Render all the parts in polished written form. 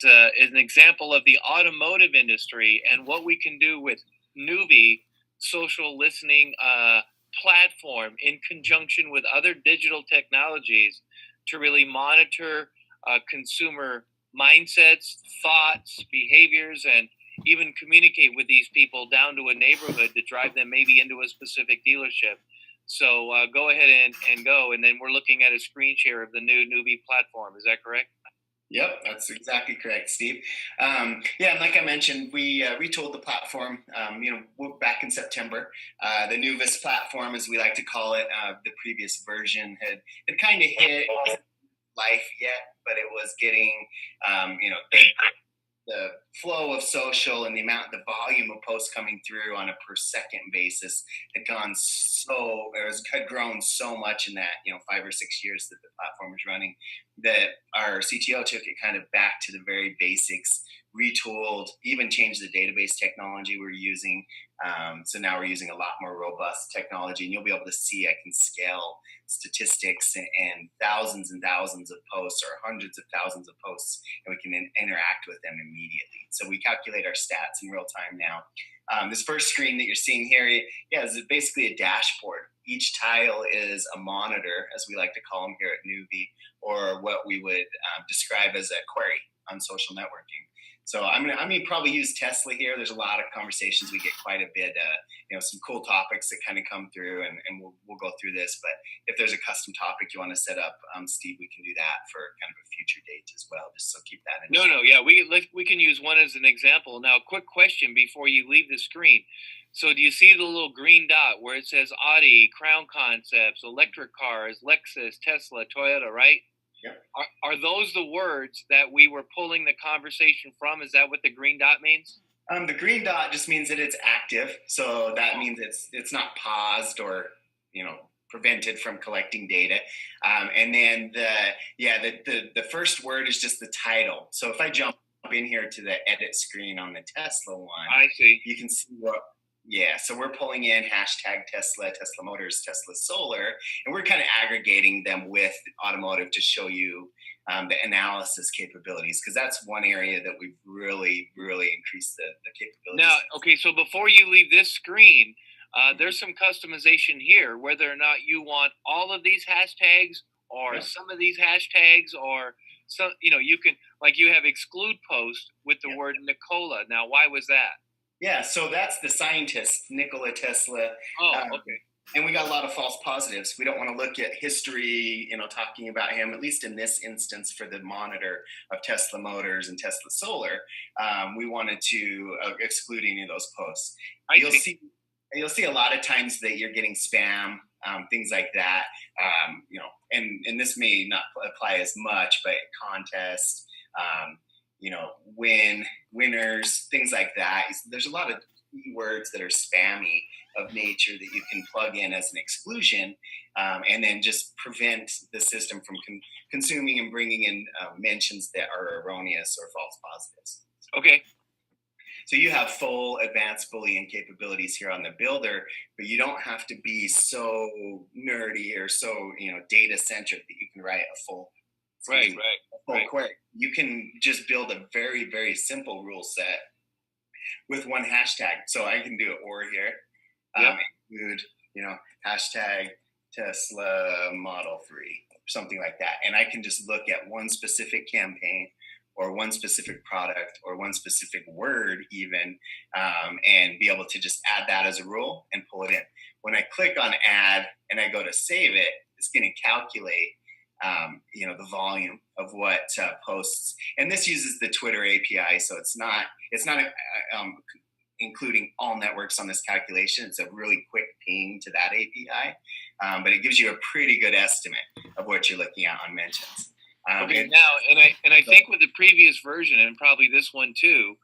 is an example of the automotive industry and what we can do with Nuvi social listening platform in conjunction with other digital technologies to really monitor consumer mindsets, thoughts, behaviors, and even communicate with these people down to a neighborhood to drive them maybe into a specific dealership. So go ahead and go. And then we're looking at a screen share of the new Nuvi platform. Is that correct? Yep, that's exactly correct, Steve. Yeah, and like I mentioned, we retooled the platform. Back in September. The Nuvis platform, as we like to call it, the previous version had kind of hit life yet, but it was getting, the flow of social and the volume of posts coming through on a per second basis had grown so much in that 5 or 6 years that the platform was running, that our CTO took it kind of back to the very basics, retooled, even changed the database technology we're using. So now we're using a lot more robust technology, and you'll be able to see I can scale statistics and thousands of posts or hundreds of thousands of posts, and we can interact with them immediately. So we calculate our stats in real time now. This first screen that you're seeing here, is basically a dashboard. Each tile is a monitor, as we like to call them here at Nuvi, or what we would describe as a query on social networking. So I'm gonna probably use Tesla here. There's a lot of conversations. We get quite a bit, some cool topics that kind of come through, and we'll go through this. But if there's a custom topic you want to set up, Steve, we can do that for kind of a future date as well. Just so keep that in mind. No, yeah, we can use one as an example. Now, quick question before you leave the screen. So do you see the little green dot where it says Audi, Crown Concepts, electric cars, Lexus, Tesla, Toyota, right? Yep. Are those the words that we were pulling the conversation from? Is that what the green dot means? The green dot just means that it's active. So that means it's not paused or, prevented from collecting data. And then the first word is just the title. So if I jump in here to the edit screen on the Tesla one, I see. You can see so we're pulling in hashtag Tesla, Tesla Motors, Tesla Solar, and we're kind of aggregating them with automotive to show you the analysis capabilities, because that's one area that we've really increased the capabilities. Now, okay, so before you leave this screen, there's some customization here, whether or not you want all of these hashtags or some of these hashtags, or some, you can, like, you have exclude post with the word Nikola. Now, why was that? Yeah, so that's the scientist, Nikola Tesla. Oh, okay. And we got a lot of false positives. We don't want to look at history, talking about him, at least in this instance for the monitor of Tesla Motors and Tesla Solar. We wanted to exclude any of those posts. You'll see a lot of times that you're getting spam, things like that. And this may not apply as much, but contests, winners, things like that. There's a lot of words that are spammy of nature that you can plug in as an exclusion, and then just prevent the system from consuming and bringing in mentions that are erroneous or false positives. Okay. So you have full advanced Boolean capabilities here on the builder, but you don't have to be so nerdy or so data centric that you can write a full query. You can just build a very, very simple rule set with one hashtag. So I can do it or here. Include, hashtag Tesla Model 3, something like that. And I can just look at one specific campaign or one specific product or one specific word even, and be able to just add that as a rule and pull it in. When I click on add and I go to save it, it's going to calculate the volume of what posts, and this uses the Twitter API, so it's not including all networks on this calculation. It's a really quick ping to that API, but it gives you a pretty good estimate of what you're looking at on mentions. Okay, now, and I think with the previous version, and probably this one too,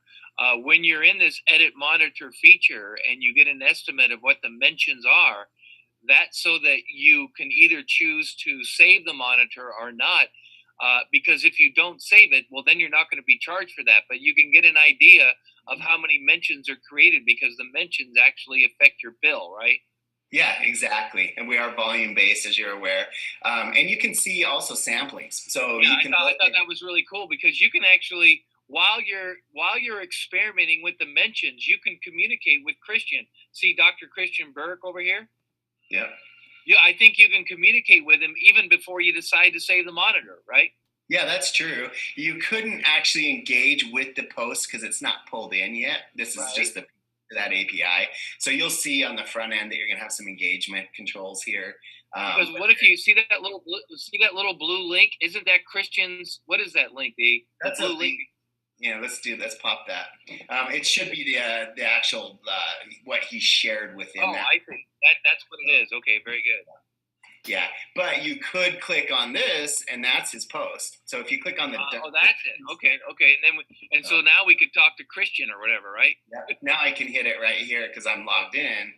when you're in this edit monitor feature and you get an estimate of what the mentions are, that's so that you can either choose to save the monitor or not, because if you don't save it, well, then you're not going to be charged for that. But you can get an idea of how many mentions are created, because the mentions actually affect your bill, right? Yeah, exactly. And we are volume based, as you're aware. And you can see also samplings. So I thought that was really cool, because you can actually, while you're experimenting with the mentions, you can communicate with Christian. See Dr. Christian Burke over here? Yeah. Yeah, I think you can communicate with him even before you decide to save the monitor, right? Yeah, that's true. You couldn't actually engage with the post because it's not pulled in yet. This is Right. just that API. So you'll see on the front end that you're going to have some engagement controls here. Because what if you see that little blue link? Isn't that Christian's? What is that link? The That's blue a link. Yeah, let's pop that. It should be the actual what he shared within Oh, that. I think that's what it is. Okay, very good. Yeah, but you could click on this, and that's his post. So if you click on the Oh, that's it. Okay, and then so now we could talk to Christian or whatever, right? Yeah. Now I can hit it right here because I'm logged in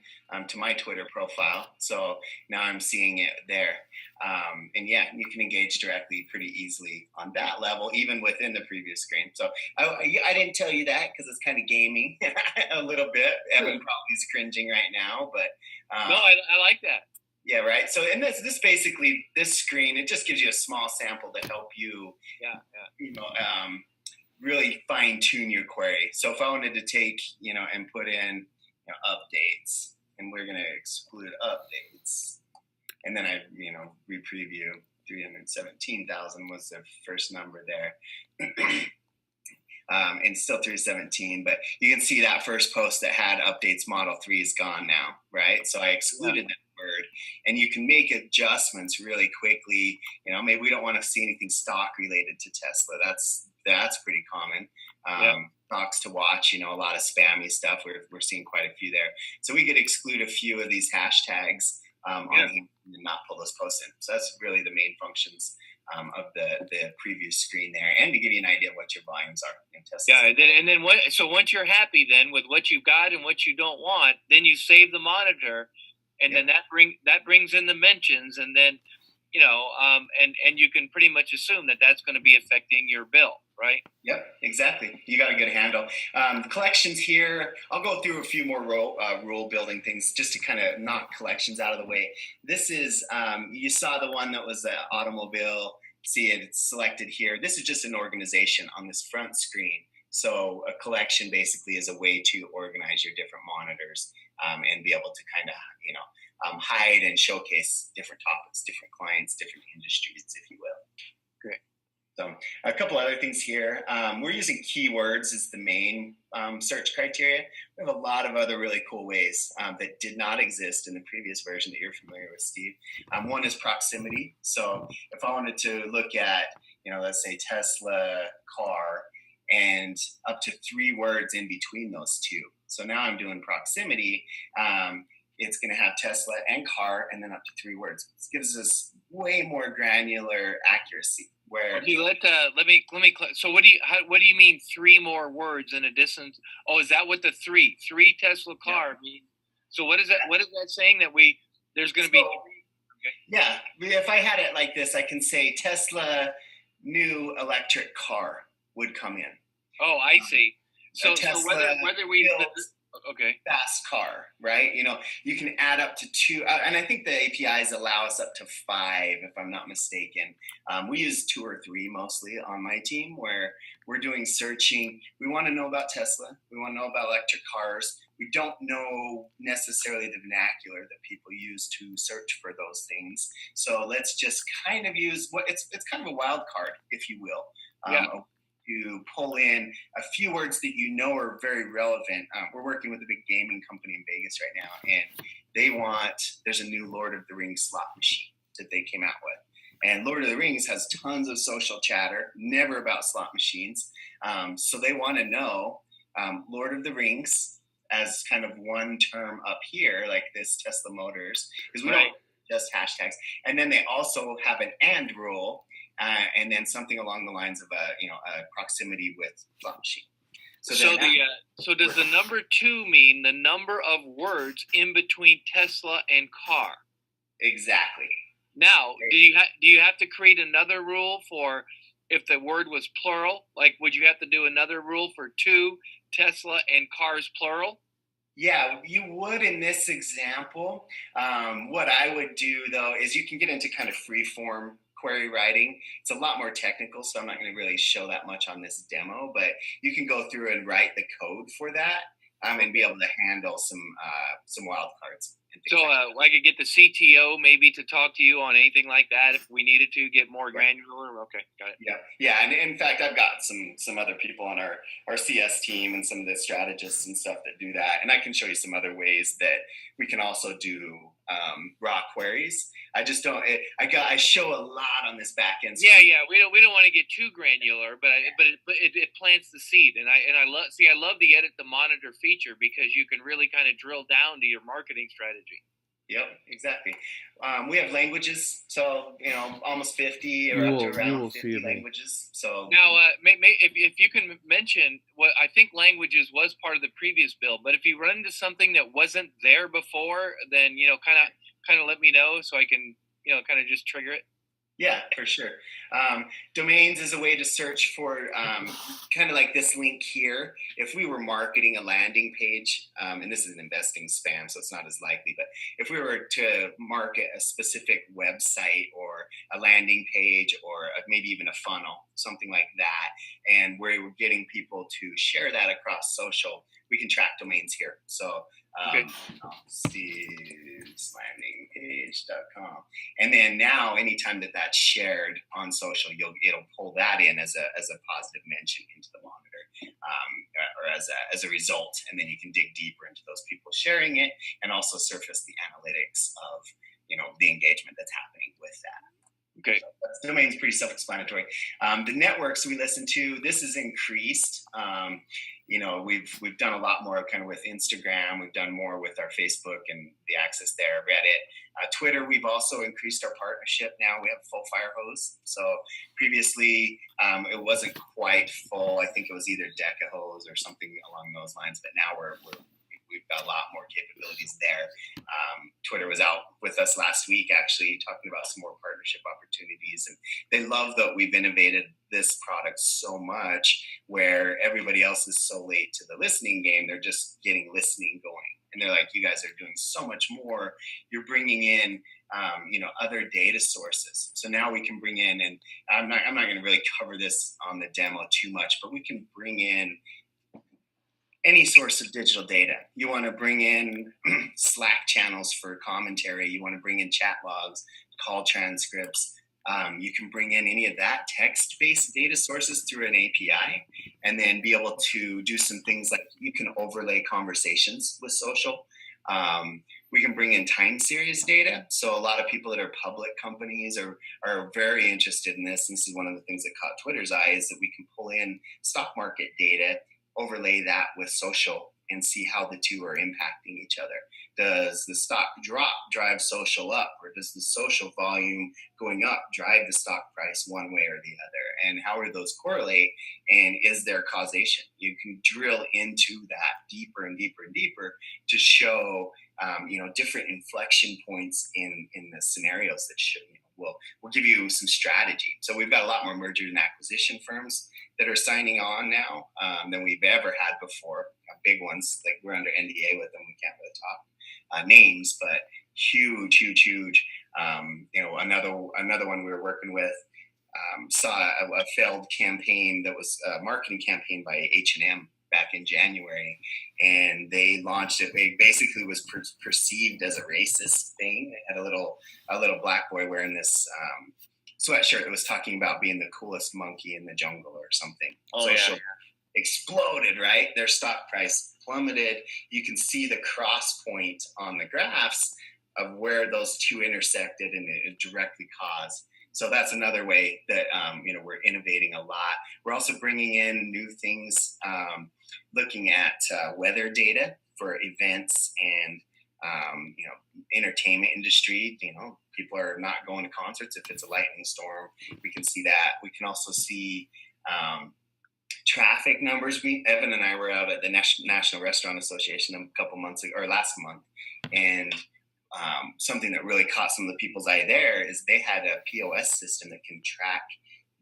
to my Twitter profile. So now I'm seeing it there. And yeah, you can engage directly pretty easily on that level, even within the previous screen. So I didn't tell you that because it's kind of gaming a little bit. Evan probably is cringing right now, but no, I like that. Yeah, right. So, and this basically, this screen, it just gives you a small sample to help you, really fine tune your query. So if I wanted to take, and put in updates, and we're going to exclude updates, and then I, re-preview 317,000 was the first number there. And still 317, but you can see that first post that had updates Model 3 is gone now, right? So I excluded that word, and you can make adjustments really quickly. Maybe we don't want to see anything stock related to Tesla. That's pretty common. Stocks to watch, a lot of spammy stuff. We're seeing quite a few there. So we could exclude a few of these hashtags on here and not pull those posts in. So that's really the main functions of the previous screen there, and to give you an idea of what your volumes are in Tesla. Yeah, and then so once you're happy then with what you've got and what you don't want, then you save the monitor, and then that brings in the mentions, and then and you can pretty much assume that that's going to be affecting your bill, right? Yep, exactly. You got a good handle. Collections here, I'll go through a few more rule building things just to kind of knock collections out of the way. This is, you saw the one that was the automobile. See it, it's selected here. This is just an organization on this front screen. So a collection basically is a way to organize your different monitors and be able to kind of, hide and showcase different topics, different clients, different industries, if you will. Great. So a couple other things here. We're using keywords as the main search criteria. We have a lot of other really cool ways that did not exist in the previous version that you're familiar with, Steve. One is proximity. So if I wanted to look at, let's say Tesla car and up to 3 words in between those two. So now I'm doing proximity. It's going to have Tesla and car and then up to 3 words. This gives us way more granular accuracy. Where okay, let me. So what do you mean 3 more words in a distance? Oh, is that what the three Tesla car mean? So what is that? What is that saying that there's going to be? Okay. Yeah, if I had it like this, I can say Tesla new electric car would come in. Oh, I see. So whether we okay, fast car, right? You can add up to 2, and I think the APIs allow us up to 5, if I'm not mistaken. We use 2 or 3 mostly on my team, where we're doing searching. We want to know about Tesla. We want to know about electric cars. We don't know necessarily the vernacular that people use to search for those things. So let's just kind of use it's kind of a wild card, if you will. To pull in a few words that are very relevant. We're working with a big gaming company in Vegas right now, and there's a new Lord of the Rings slot machine that they came out with. And Lord of the Rings has tons of social chatter, never about slot machines. So they want to know Lord of the Rings as kind of one term up here, like this Tesla Motors, because we don't just hashtags. And then they also have an and rule, and then something along the lines of a proximity with slot machine. So does the number 2 mean the number of words in between Tesla and car? Exactly. Now, do you have to create another rule for if the word was plural? Like, would you have to do another rule for 2 Tesla and cars plural? Yeah, you would in this example. What I would do though is you can get into kind of free form query writing. It's a lot more technical, so I'm not going to really show that much on this demo, but you can go through and write the code for that, and be able to handle some wildcards and things So like that. I could get the CTO maybe to talk to you on anything like that if we needed to get more granular. Okay, got it. Yeah, and in fact, I've got some other people on our CS team and some of the strategists and stuff that do that, and I can show you some other ways that we can also do raw queries. I just don't. I show a lot on this back end. Yeah. We don't want to get too granular, but it plants the seed, and I love the edit the monitor feature because you can really kind of drill down to your marketing strategy. Yep, exactly. We have languages, so almost 50 or You up to will around see 50 them. languages. So Now, if you can mention what I think languages was part of the previous bill, but if you run into something that wasn't there before, then kind of let me know so I can kind of just trigger it. yeah, for sure. Domains is a way to search for kind of like this link here. If we were marketing a landing page, and this is an investing spam, so it's not as likely, but if we were to market a specific website or a landing page or maybe even a funnel, something like that, and where we're getting people to share that across social, we can track domains here. So steveslandingpage.com. And then now, anytime that's shared on social, it'll pull that in as a positive mention into the monitor, or as a result, and then you can dig deeper into those people sharing it, and also surface the analytics of the engagement that's happening with that. Okay. So the domain's pretty self-explanatory. The networks we listen to, this has increased. We've done a lot more kind of with Instagram. We've done more with our Facebook and the access there, Reddit. Twitter, we've also increased our partnership. Now we have full fire hose. So previously it wasn't quite full. I think it was either Deca hose or something along those lines. But now we've got a lot more capabilities there. Twitter was out with us last week, actually, talking about some more partnership opportunities. And they love that we've innovated this product so much, where everybody else is so late to the listening game. They're just getting listening going. And they're like, you guys are doing so much more. You're bringing in, other data sources. So now we can bring in, and I'm not going to really cover this on the demo too much, but we can bring in any source of digital data. You want to bring in Slack channels for commentary. You want to bring in chat logs, call transcripts. You can bring in any of that text-based data sources through an API, and then be able to do some things like you can overlay conversations with social. We can bring in time series data. So a lot of people that are public companies are very interested in this. And this is one of the things that caught Twitter's eye, is that we can pull in stock market data, overlay that with social, and see how the two are impacting each other. Does the stock drop drive social up, or does the social volume going up drive the stock price one way or the other? And how do those correlate? And is there causation? You can drill into that deeper and deeper and deeper to show different inflection points in the scenarios that should will give you some strategy. So we've got a lot more mergers and acquisition firms that are signing on now than we've ever had before. Big ones, like we're under NDA with them. We can't really talk names, but huge. Another one we were working with saw a failed campaign that was a marketing campaign by H&M back in January, and they launched it. It basically was perceived as a racist thing. It had a little black boy wearing this sweatshirt that was talking about being the coolest monkey in the jungle or something. Social exploded, right? Their stock price plummeted. You can see the cross point on the graphs of where those two intersected, and it directly caused. So that's another way that we're innovating a lot. We're also bringing in new things, looking at weather data for events and entertainment industry. People are not going to concerts if it's a lightning storm. We can see that. We can also see traffic numbers. Evan and I were out at the National Restaurant Association a couple months ago, or last month, and something that really caught some of the people's eye there is they had a POS system that can track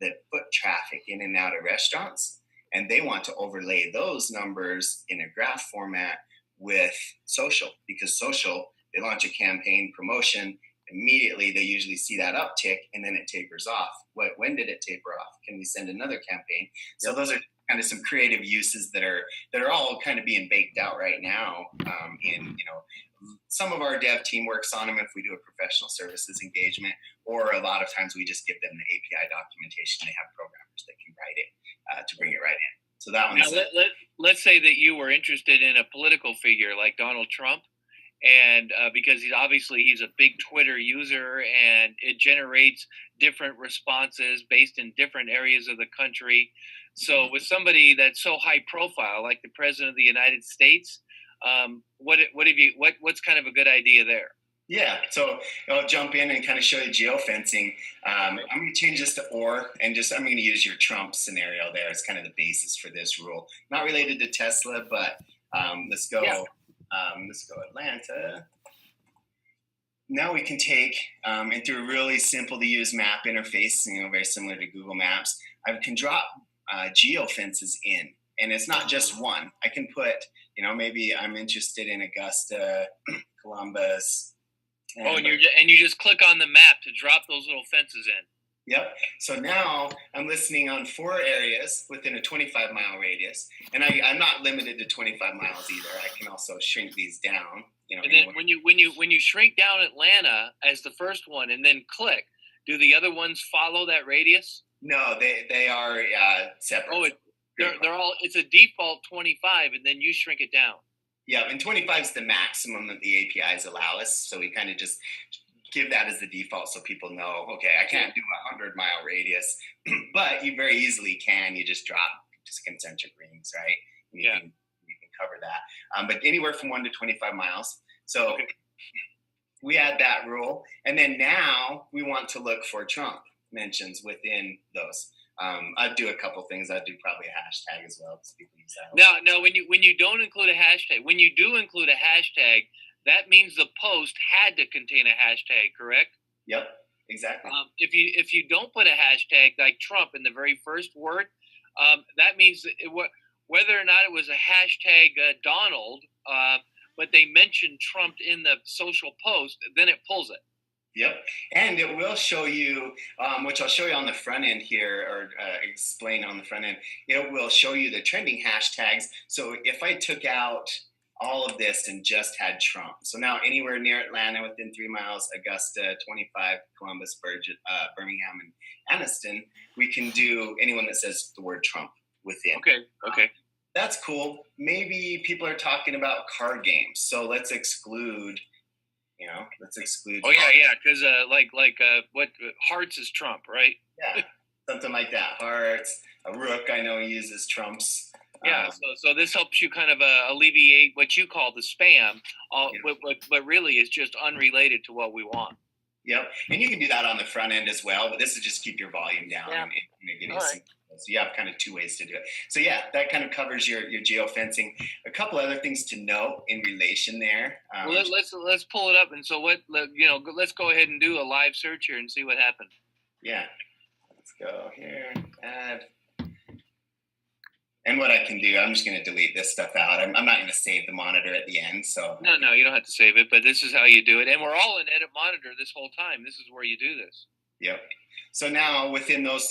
the foot traffic in and out of restaurants, and they want to overlay those numbers in a graph format with social, because social, they launch a campaign promotion, immediately they usually see that uptick and then it tapers off. When did it taper off? Can we send another campaign? So those are kind of some creative uses that are all kind of being baked out right now. Some of our dev team works on them if we do a professional services engagement, or a lot of times we just give them the API documentation. They have programmers that can write it to bring it right in. So that one's let's say that you were interested in a political figure like Donald Trump, and because he's a big Twitter user, and it generates different responses based in different areas of the country. So with somebody that's so high profile, like the President of the United States, what's kind of a good idea there? Yeah, so I'll jump in and kind of show you geofencing. I'm going to change this to OR, and I'm going to use your Trump scenario there as kind of the basis for this rule. Not related to Tesla, but let's go Atlanta. Now we can take, and through a really simple to use map interface, very similar to Google Maps, I can drop geofences in. And it's not just one. I can put, maybe I'm interested in Augusta, Columbus. And you just click on the map to drop those little fences in. Yep. So now I'm listening on 4 areas within a 25-mile radius, and I'm not limited to 25 miles either. I can also shrink these down. And then when you shrink down Atlanta as the first one, and then click, do the other ones follow that radius? No, they are separate. Oh, they're all. It's a default 25, and then you shrink it down. Yeah, and 25 is the maximum that the APIs allow us. So we kind of just give that as the default so people know, okay, I can't do a 100-mile radius, but you very easily can. You just drop just concentric rings, right? And you can cover that. But anywhere from 1 to 25 miles. So we add that rule. And then now we want to look for Trump mentions within those. I'd do a couple things. I'd do probably a hashtag as well because people use that. No. When you don't include a hashtag, when you do include a hashtag, that means the post had to contain a hashtag, correct? Yep, exactly. If you don't put a hashtag like Trump in the very first word, that means whether or not it was a hashtag Donald, but they mentioned Trump in the social post, then it pulls it. Yep. And it will show you, which I'll show you on the front end here, or explain on the front end, it will show you the trending hashtags. So if I took out all of this and just had Trump, so now anywhere near Atlanta within 3 miles, Augusta, 25, Columbus, Birmingham, and Anniston, we can do anyone that says the word Trump within. Okay. That's cool. Maybe people are talking about card games. So let's exclude... Oh yeah, because what Hearts is Trump, right? Yeah, something like that. Hearts, a Rook. I know uses Trumps. Yeah, so this helps you kind of alleviate what you call the spam, but really is just unrelated to what we want. Yep, and you can do that on the front end as well. But this is just keep your volume down and give you some. So you have kind of 2 ways to do it. So yeah, that kind of covers your geofencing. A couple other things to note in relation there. Well, let's pull it up. And so let's go ahead and do a live search here and see what happened. Yeah, let's go here, add. And what I can do, I'm just going to delete this stuff out. I'm not going to save the monitor at the end. So no, you don't have to save it, but this is how you do it. And we're all in Edit Monitor this whole time. This is where you do this. Yep. So now within those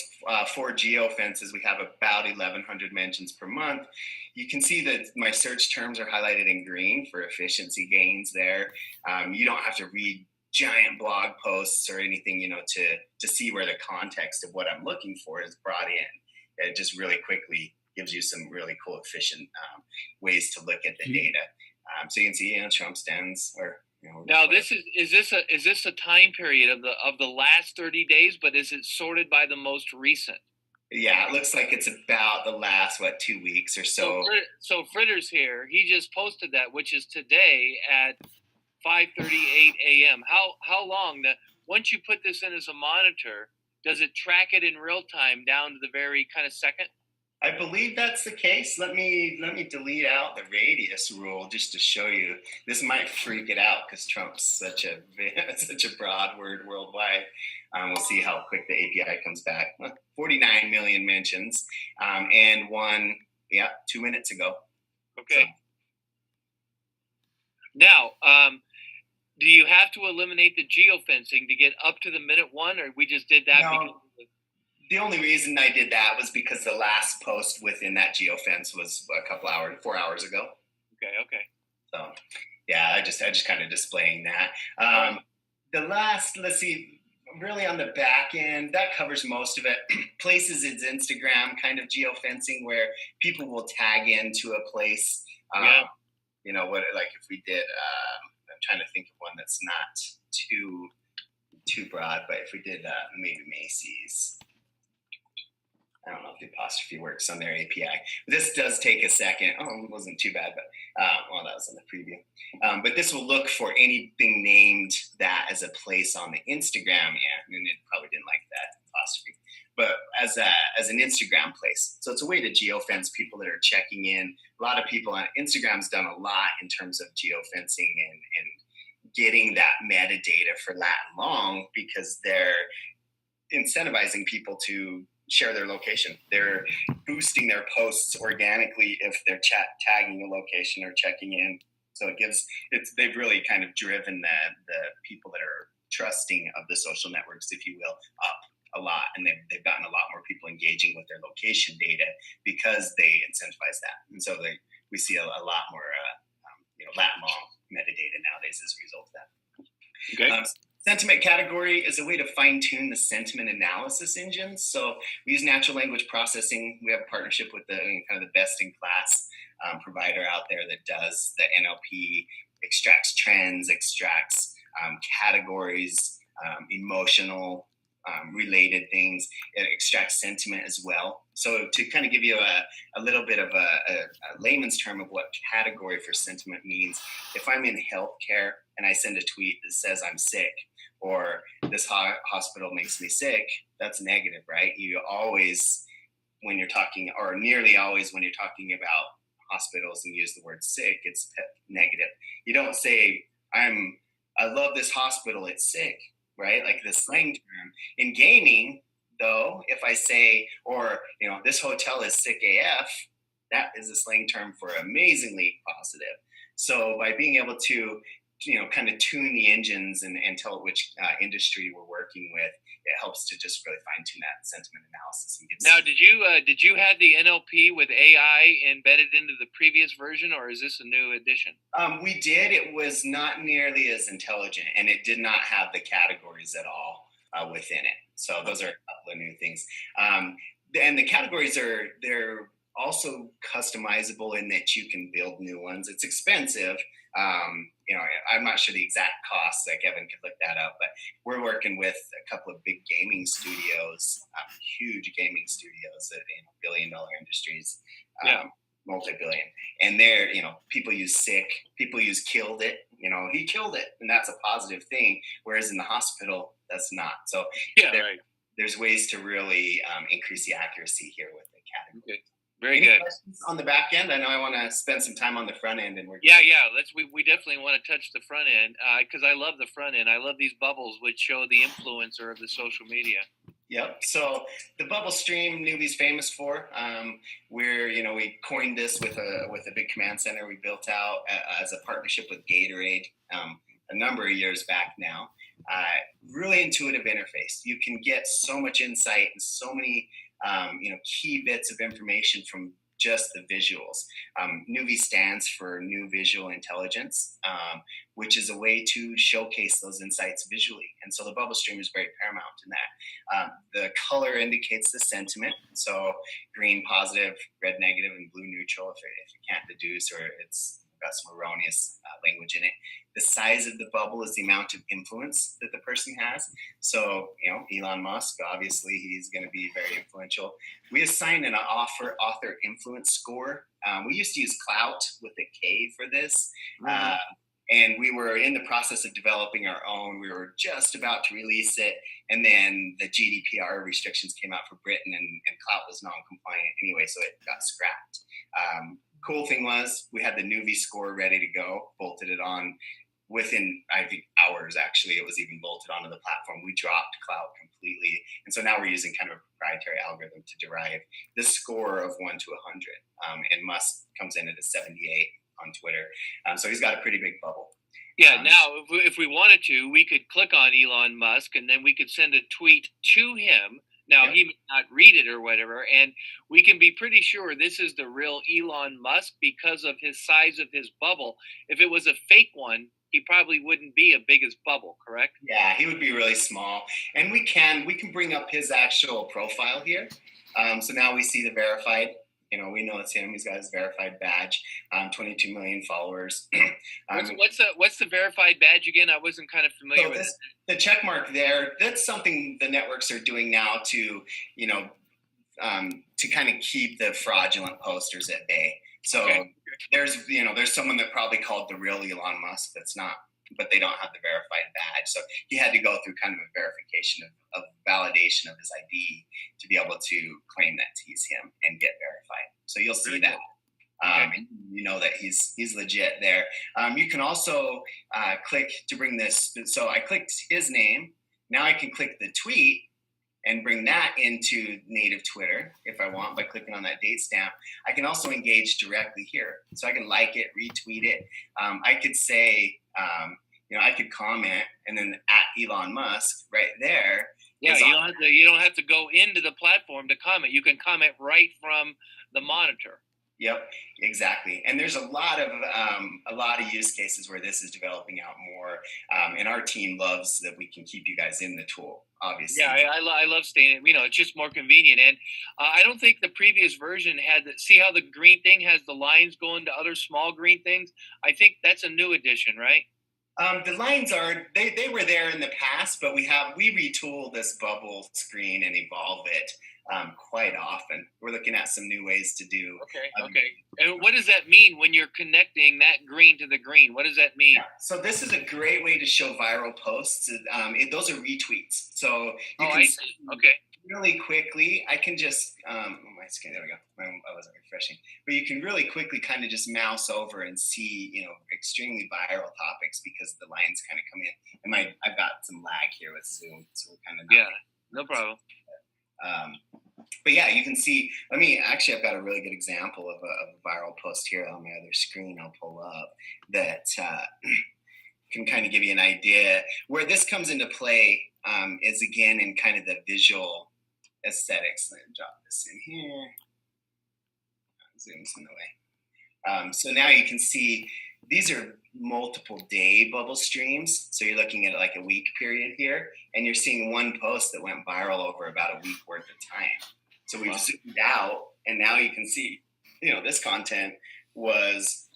4 geofences, we have about 1,100 mentions per month. You can see that my search terms are highlighted in green for efficiency gains there. You don't have to read giant blog posts or anything, to see where the context of what I'm looking for is brought in. It just really quickly gives you some really cool, efficient ways to look at the data. So you can see, Trump stands or. Now is this a time period of the last 30 days, but is it sorted by the most recent? Yeah, it looks like it's about the last 2 weeks or so. So Fritter's here. He just posted that, which is today at 5:38 a.m. How long? Once you put this in as a monitor, does it track it in real time down to the very kind of second? I believe that's the case. Let me delete out the radius rule just to show you. This might freak it out because Trump's such a broad word worldwide. We'll see how quick the API comes back. 49 million mentions, and 2 minutes ago. Okay. So. Now, do you have to eliminate the geofencing to get up to the minute one, or we just did that because No, the only reason I did that was because the last post within that geofence was a couple hours, 4 hours ago. okay. So yeah, I just kind of displaying that. The last, let's see, really on the back end, that covers most of it. Places is Instagram kind of geofencing where people will tag into a place. Yeah. You know what? Like if we did, I'm trying to think of one that's not too broad, but if we did maybe Macy's. I don't know if the apostrophe works on their API. This does take a second. Oh, it wasn't too bad, but well, that was in the preview. But this will look for anything named that as a place on the Instagram, and it probably didn't like that apostrophe, but as an Instagram place. So it's a way to geofence people that are checking in. A lot of people on Instagram's done a lot in terms of geofencing and getting that metadata for lat and long because they're incentivizing people to share their location. They're boosting their posts organically if they're tagging a location or checking in. So they've really kind of driven the people that are trusting of the social networks, if you will, up a lot. And they've gotten a lot more people engaging with their location data because they incentivize that. And so we see a lot more lat long metadata nowadays as a result of that. Okay. Sentiment category is a way to fine-tune the sentiment analysis engines. So we use natural language processing. We have a partnership with the kind of the best-in-class provider out there that does the NLP, extracts trends, extracts categories, emotional related things. It extracts sentiment as well. So to kind of give you a little bit of a layman's term of what category for sentiment means, if I'm in healthcare and I send a tweet that says I'm sick, or this hospital makes me sick, that's negative, right? You always, when you're talking, or nearly always when you're talking about hospitals and use the word sick, it's negative. You don't say, I love this hospital, it's sick, right? Like the slang term. In gaming, though, if I say, or, this hotel is sick AF, that is a slang term for amazingly positive. So by being able to kind of tune the engines and tell which industry we're working with, it helps to just really fine tune that sentiment analysis. And now, did you have the NLP with AI embedded into the previous version, or is this a new addition? We did. It was not nearly as intelligent, and it did not have the categories at all within it. So those are a couple of new things. And the categories they're also customizable in that you can build new ones. It's expensive. I'm not sure the exact cost. Kevin could look that up, but we're working with a couple of big gaming studios, huge gaming studios that billion-dollar industries, multi-billion. And they're, people use sick, people use killed it. He killed it, and that's a positive thing. Whereas in the hospital, that's not. So there's ways to really increase the accuracy here with the category. Okay. Very good. Questions on the back end? I know I want to spend some time on the front end, and we definitely want to touch the front end because I love the front end. I love these bubbles which show the influencer of the social media. Yep. So the bubble stream, Nuvi's famous for. We coined this with a big command center we built out as a partnership with Gatorade a number of years back now. Really intuitive interface. You can get so much insight and so many key bits of information from just the visuals. Nuvi stands for New Visual Intelligence, which is a way to showcase those insights visually. And so the bubble stream is very paramount in that. The color indicates the sentiment. So green positive, red negative, and blue neutral if you can't deduce or it's got some erroneous language in it. The size of the bubble is the amount of influence that the person has. So, Elon Musk, obviously, he's going to be very influential. We assign an author influence score. We used to use Clout with a K for this. And we were in the process of developing our own. We were just about to release it. And then the GDPR restrictions came out for Britain, and Clout was non-compliant anyway, so it got scrapped. Cool thing was we had the Nuvi score ready to go, bolted it on within, I think, hours, actually. It was even bolted onto the platform. We dropped Clout completely. And so now we're using kind of a proprietary algorithm to derive the score of 1 to 100. And Musk comes in at a 78 on Twitter. So he's got a pretty big bubble. Yeah, now if we wanted to, we could click on Elon Musk and then we could send a tweet to him. Now Yep. he may not read it or whatever, and we can be pretty sure this is the real Elon Musk because of his size of his bubble. If it was a fake one, he probably wouldn't be as big as bubble, correct? Yeah, he would be really small, and we can bring up his actual profile here. So now we see the verified. We know it's him. He's got his verified badge. 22 million followers. What's the verified badge again? I wasn't kind of familiar So with it. the check mark there. That's something the networks are doing now to to kind of keep the fraudulent posters at bay. So Okay. there's someone that probably called the real Elon Musk that's not, but they don't have the verified badge. So he had to go through kind of a verification of validation of his ID to be able to claim that he's him and get verified. So you'll see Really that. cool. Okay. And you know that he's legit there. You can also click to bring this. So I clicked his name. Now I can click the tweet and bring that into native Twitter if I want by clicking on that date stamp. I can also engage directly here. So I can like it, retweet it. I could say, I could comment and then at Elon Musk right there. Yeah, you don't have to go into the platform to comment. You can comment right from the monitor. Yep, exactly. And there's a lot of use cases where this is developing out more, and our team loves that we can keep you guys in the tool. Obviously, Yeah, I love staying. It's just more convenient, and I don't think the previous version had the. See how the green thing has the lines going to other small green things. I think that's a new addition, right? The lines they were there in the past, but we retool this bubble screen and evolve it quite often. We're looking at some new ways to do. Okay. And what does that mean when you're connecting that green to the green? What does that mean? Yeah. So this is a great way to show viral posts. Those are retweets. So you can see okay. really quickly. I can just my screen. There we go. I wasn't refreshing, but you can really quickly kind of just mouse over and see extremely viral topics because the lines kind of come in. And I've got some lag here with Zoom, so we're kind of no problem. But yeah, you can see. I've got a really good example of a viral post here on my other screen. I'll pull up that can kind of give you an idea where this comes into play. Is again in kind of the visual aesthetics. Let me drop this in here. Zoom's in the way. So now you can see these are multiple day bubble streams. So you're looking at like a week period here, and you're seeing one post that went viral over about a week worth of time. So we've zoomed out, and now you can see, this content was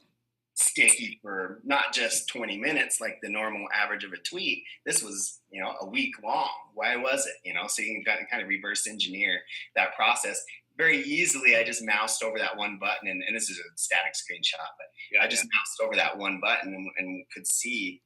sticky for not just 20 minutes like the normal average of a tweet. This was, a week long. Why was it? So you can kind of reverse engineer that process very easily. I just moused over that one button, and this is a static screenshot, but I just moused over that one button and could see,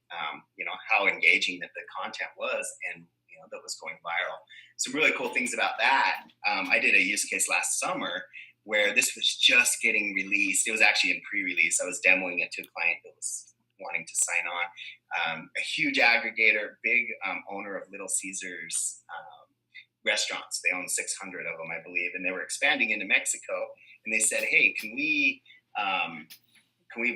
how engaging that the content was, and that was going viral. Some really cool things about that. I did a use case last summer where this was just getting released. It was actually in pre-release. I was demoing it to a client that was wanting to sign on. A huge aggregator, big owner of Little Caesars restaurants. They own 600 of them, I believe, and they were expanding into Mexico. And they said, "Hey, can we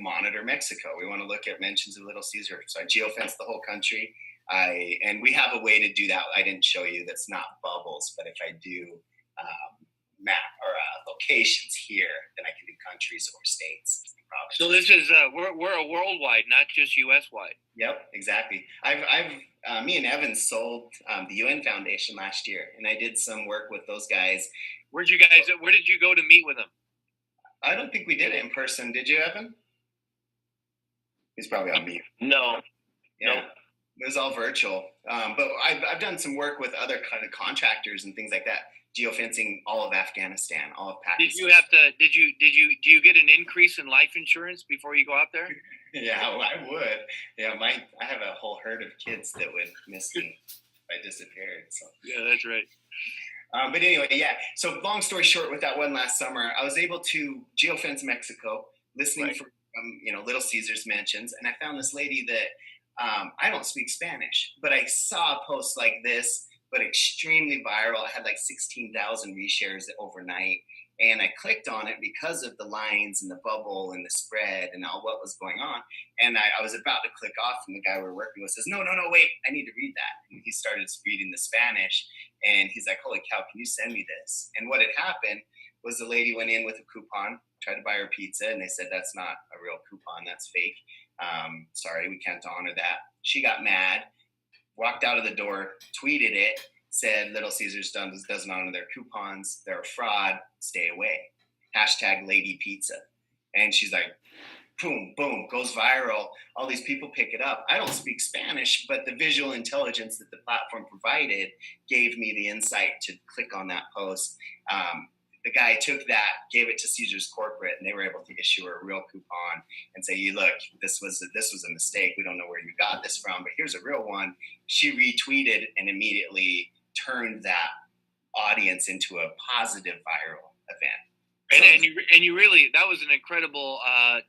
monitor Mexico? We want to look at mentions of Little Caesar." So I geofenced the whole country. And we have a way to do that. I didn't show you. That's not bubbles, but if I do map or locations here, then I can do countries or states. So this is we're a worldwide, not just U.S. wide. Yep, exactly. Me and Evan sold the UN Foundation last year, and I did some work with those guys. Where did you go to meet with them? I don't think we did it in person. Did you, Evan? He's probably on mute. No. Yeah. No. It was all virtual, but I've done some work with other kind of contractors and things like that, geofencing all of Afghanistan, all of Pakistan. Do you get an increase in life insurance before you go out there? Yeah, well, I would. Yeah, I have a whole herd of kids that would miss me if I disappeared. So yeah, that's right. But anyway, yeah. So long story short, with that one last summer, I was able to geofence Mexico, listening for Little Caesars mentions, and I found this lady that. I don't speak Spanish, but I saw a post like this, but extremely viral. It had like 16,000 reshares overnight. And I clicked on it because of the lines and the bubble and the spread and all what was going on. And I was about to click off, and the guy we're working with says, "No, no, no, wait, I need to read that." And he started reading the Spanish, and he's like, "Holy cow, can you send me this?" And what had happened was the lady went in with a coupon, tried to buy her pizza, and they said, "That's not a real coupon, that's fake. Sorry, we can't honor that." She got mad, walked out of the door, tweeted it, said Little Caesars doesn't honor their coupons. They're a fraud. Stay away. Hashtag Lady Pizza. And she's like, boom, boom, goes viral. All these people pick it up. I don't speak Spanish, but the visual intelligence that the platform provided gave me the insight to click on that post. The guy took that, gave it to Caesars Corporate, and they were able to issue a real coupon and say, "You look, this was a mistake. We don't know where you got this from, but here's a real one." She retweeted and immediately turned that audience into a positive viral event. And you really, that was an incredible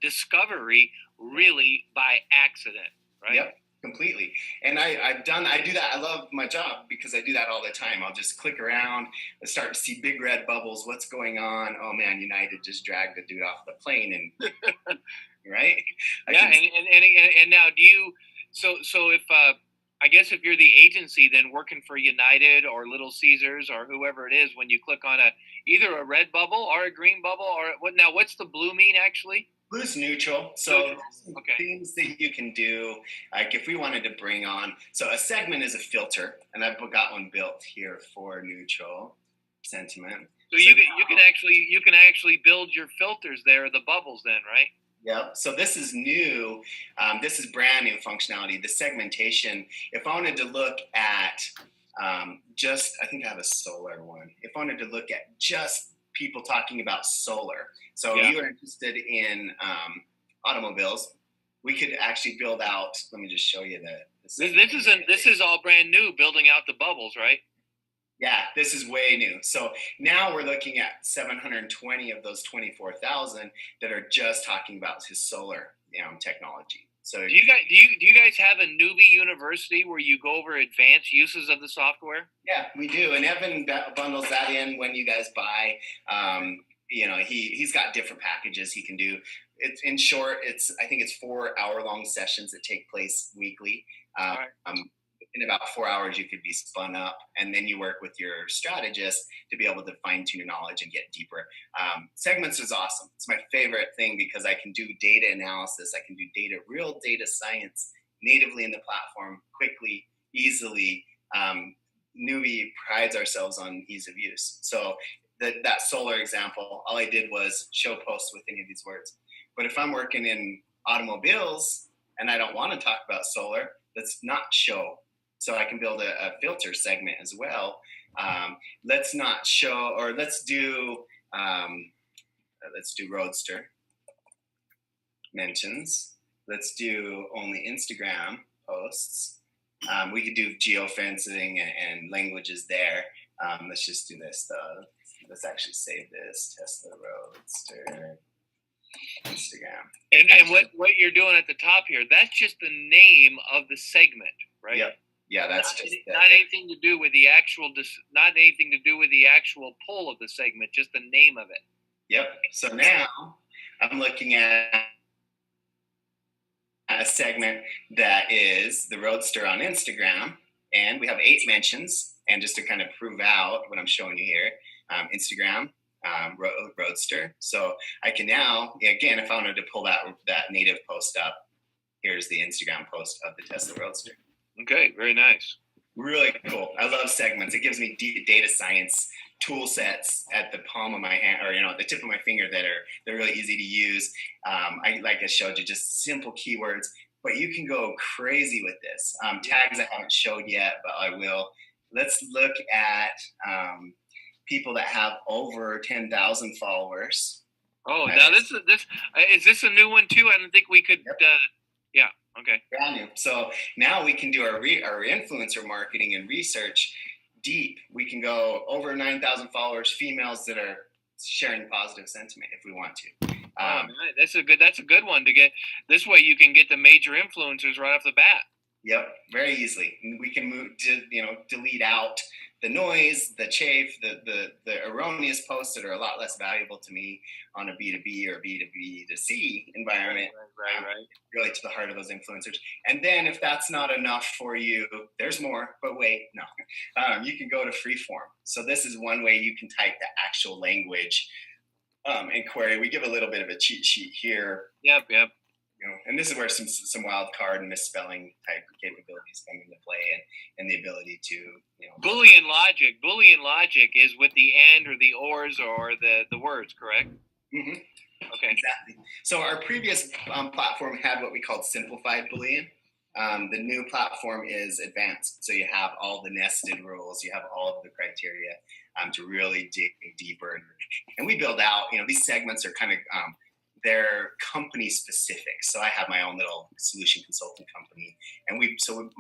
discovery, really by accident, right? Yep. Completely. And I do that. I love my job because I do that all the time. I'll just click around and start to see big red bubbles. What's going on? Oh man, United just dragged the dude off the plane, and right? And now do you, so if, I guess if you're the agency then working for United or Little Caesars or whoever it is, when you click on either a red bubble or a green bubble, or what's the blue mean actually? Blue's neutral. So things that you can do, like if we wanted to bring on, so a segment is a filter, and I've got one built here for neutral sentiment. So you can actually build your filters there, the bubbles then, right? Yep. So this is new. This is brand new functionality. The segmentation. If I wanted to look at I think I have a solar one. If I wanted to look at just people talking about solar. So if you are interested in automobiles, we could actually build out. Let me just show you this is all brand new, building out the bubbles, right? Yeah, this is way new. So now we're looking at 720 of those 24,000 that are just talking about his solar technology. So do you guys have a Nuvie University where you go over advanced uses of the software? Yeah, we do. And Evan bundles that in when you guys buy. He's got different packages he can do. It's in short, I think it's 4-hour-long sessions that take place weekly. Right. In about 4 hours, you could be spun up, and then you work with your strategist to be able to fine-tune your knowledge and get deeper. Segments is awesome. It's my favorite thing because I can do data analysis. I can do real data science natively in the platform, quickly, easily. Nuvie prides ourselves on ease of use. So that solar example, all I did was show posts with any of these words. But if I'm working in automobiles and I don't want to talk about solar, let's not show. So I can build a filter segment as well. Let's not show, or let's do Roadster mentions. Let's do only Instagram posts. We could do geofencing and languages there. Let's just do this though. Let's actually save this. Tesla Roadster Instagram. And what you're doing at the top here, that's just the name of the segment, right? Yep. Yeah, that's not anything to do with the actual pull of the segment, just the name of it. Yep. So now I'm looking at a segment that is the Roadster on Instagram, and we have 8 mentions. And just to kind of prove out what I'm showing you here, Instagram, Roadster. So I can now, again, if I wanted to pull that native post up, here's the Instagram post of the Tesla Roadster. Okay, very nice. Really cool. I love segments. It gives me data science tool sets at the palm of my hand, or at the tip of my finger they're really easy to use. Like I showed you, just simple keywords, but you can go crazy with this. Tags I haven't showed yet, but I will. Let's look at people that have over 10,000 followers. Oh, now is this a new one too? I don't think we could. Yep. Okay. Brand new. So now we can do our influencer marketing and research deep. We can go over 9,000 followers, females that are sharing positive sentiment if we want to. That's a good one to get. This way you can get the major influencers right off the bat. Yep, very easily. We can delete out the noise, the chafe, the erroneous posts that are a lot less valuable to me on a B2B or B2B2C environment. Right. Really to the heart of those influencers. And then if that's not enough for you, there's more, but wait, no. You can go to freeform. So this is one way you can type the actual language and query. We give a little bit of a cheat sheet here. Yep. And this is where some wild card and misspelling type capabilities come into play, and the ability to Boolean logic is with the and or the ors or the words, correct? Mm-hmm. Okay. Exactly. So our previous platform had what we called simplified Boolean. The new platform is advanced. So you have all the nested rules, you have all of the criteria to really dig deeper. And we build out, these segments are kind of, they're company specific. So I have my own little solution consulting company. And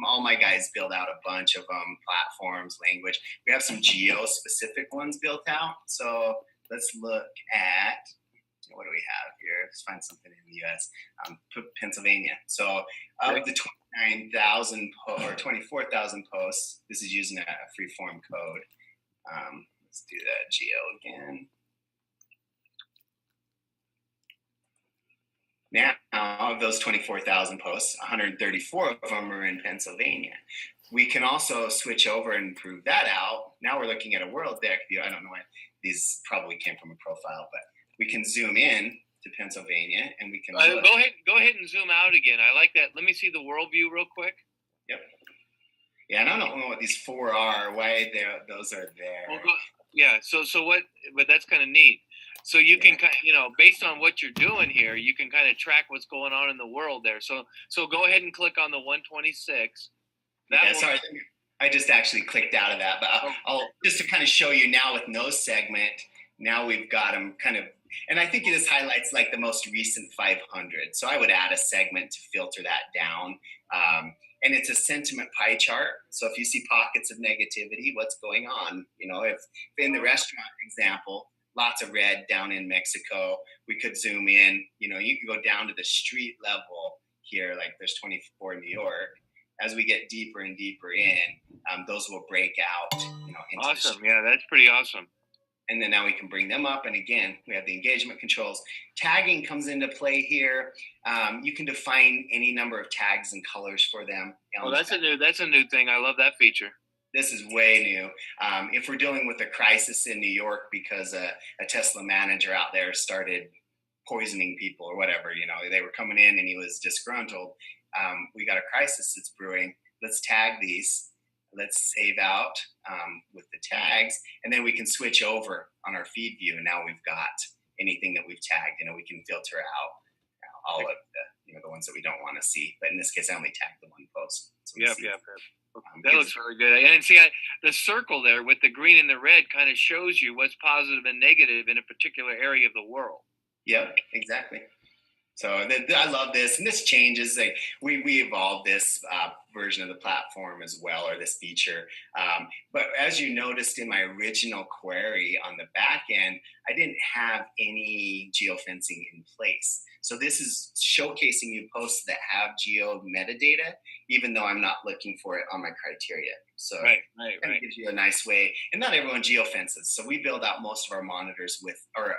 all my guys build out a bunch of platforms, language. We have some geo specific ones built out. So let's look at, what do we have here? Let's find something in the U.S. Pennsylvania. So of the 29,000 or 24,000 posts, this is using a free-form code. Let's do that geo again. Now, of those 24,000 posts, 134 of them are in Pennsylvania. We can also switch over and prove that out. Now we're looking at a world deck view. I don't know why these probably came from a profile, but we can zoom in to Pennsylvania and we can go ahead and zoom out again. I like that. Let me see the world view real quick. Yep. Yeah, and I don't know what these four are, why those are there. Well, so what, but that's kind of neat. So you can kind of, based on what you're doing here, you can kind of track what's going on in the world there. So go ahead and click on the 126. Sorry, I just actually clicked out of that, but I'll just to kind of show you now with no segment. Now we've got them kind of, and I think it just highlights like the most recent 500. So I would add a segment to filter that down. And it's a sentiment pie chart. So if you see pockets of negativity, what's going on? If in the restaurant example, lots of red down in Mexico, we could zoom in. You could go down to the street level here, like there's 24 in New York. As we get deeper and deeper in, those will break out. Awesome. Yeah, that's pretty awesome. And then now we can bring them up. And again, we have the engagement controls. Tagging comes into play here. You can define any number of tags and colors for them. Oh, that's a new thing. I love that feature. This is way new. If we're dealing with a crisis in New York because a Tesla manager out there started poisoning people or whatever, they were coming in and he was disgruntled. We got a crisis that's brewing. Let's tag these. Let's save out with the tags, and then we can switch over on our feed view. And now we've got anything that we've tagged. We can filter out all of the ones that we don't want to see. But in this case, I only tagged the one post. So that looks really good. And see, the circle there with the green and the red kind of shows you what's positive and negative in a particular area of the world. Yep, exactly. So I love this, and this changes. We evolved this version of the platform as well, or this feature. But as you noticed in my original query on the back end, I didn't have any geofencing in place. So this is showcasing you posts that have geo metadata, even though I'm not looking for it on my criteria. So it gives you a nice way. And not everyone geofences. So we build out most of our monitors with, or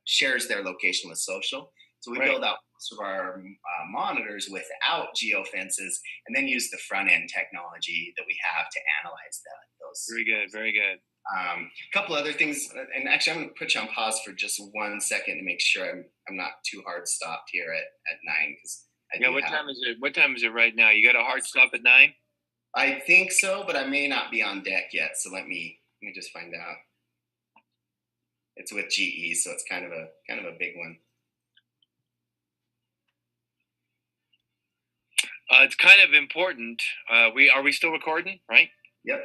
shares their location with social. So we build out most of our monitors without geofences, and then use the front end technology that we have to analyze those. Very good. A couple other things, and actually I'm going to put you on pause for just 1 second to make sure I'm not too hard stopped here at 9. What time is it right now? You got a hard stop at 9? I think so, but I may not be on deck yet. So let me just find out. It's with GE, so it's kind of a big one. It's kind of important. Are we still recording, right? Yep.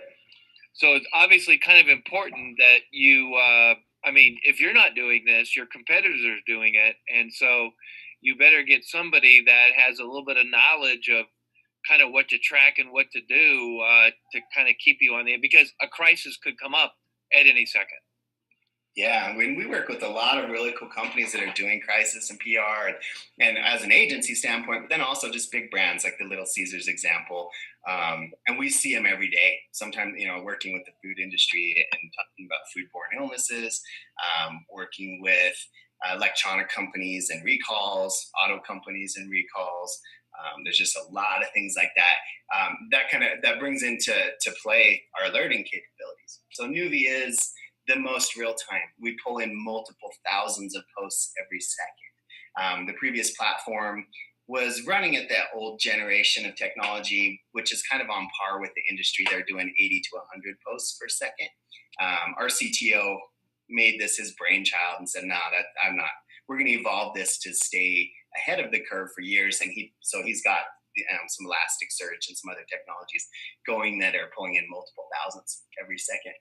So it's obviously kind of important that you, if you're not doing this, your competitors are doing it. And so you better get somebody that has a little bit of knowledge of kind of what to track and what to do to kind of keep you on the, because a crisis could come up at any second. Yeah, when we work with a lot of really cool companies that are doing crisis and PR, and as an agency standpoint, but then also just big brands like the Little Caesars example, and we see them every day. Sometimes, working with the food industry and talking about foodborne illnesses, working with electronic companies and recalls, auto companies and recalls. There's just a lot of things like that. That brings into to play our alerting capabilities. So Nuvi is the most real time. We pull in multiple thousands of posts every second. The previous platform was running at that old generation of technology, which is kind of on par with the industry. They're doing 80 to 100 posts per second. Our CTO made this his brainchild and said, "No, that I'm not. We're going to evolve this to stay ahead of the curve for years." And he's got some Elasticsearch and some other technologies going that are pulling in multiple thousands every second.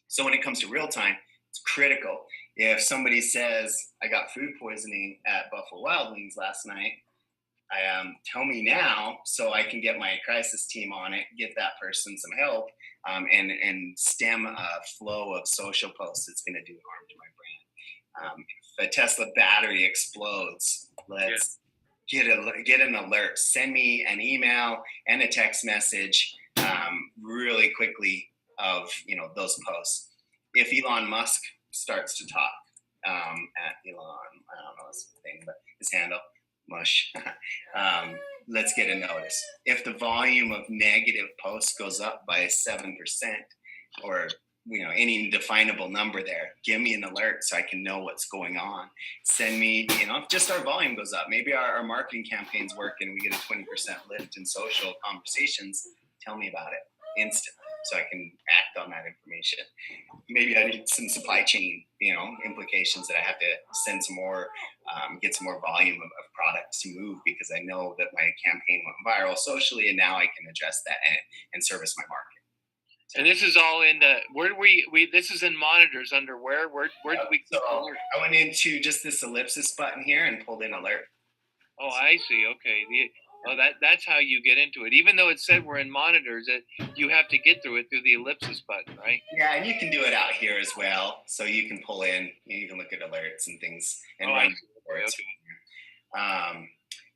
So when it comes to real time, it's critical. If somebody says, "I got food poisoning at Buffalo Wild Wings last night," tell me now so I can get my crisis team on it, get that person some help, and stem a flow of social posts that's going to do harm to my brand. If a Tesla battery explodes, let's get an alert. Send me an email and a text message really quickly of those posts. If Elon Musk starts to talk at Elon, I don't know his thing, but his handle Mush, let's get a notice. If the volume of negative posts goes up by 7%, or any definable number there, give me an alert so I can know what's going on. Send me, if just our volume goes up, maybe our marketing campaigns work and we get a 20% lift in social conversations, tell me about it instantly so I can act on that information. Maybe I need some supply chain, implications that I have to send some more, get some more volume of products to move because I know that my campaign went viral socially, and now I can address that and service my market. And this is all in the where we this is in monitors under where did we so I went into just this ellipsis button here and pulled in alert. Oh, I see. Okay. That's how you get into it. Even though it said we're in monitors, you have to get through it through the ellipsis button, right? Yeah, and you can do it out here as well. So you can pull in, you can look at alerts and things and run reports. Okay.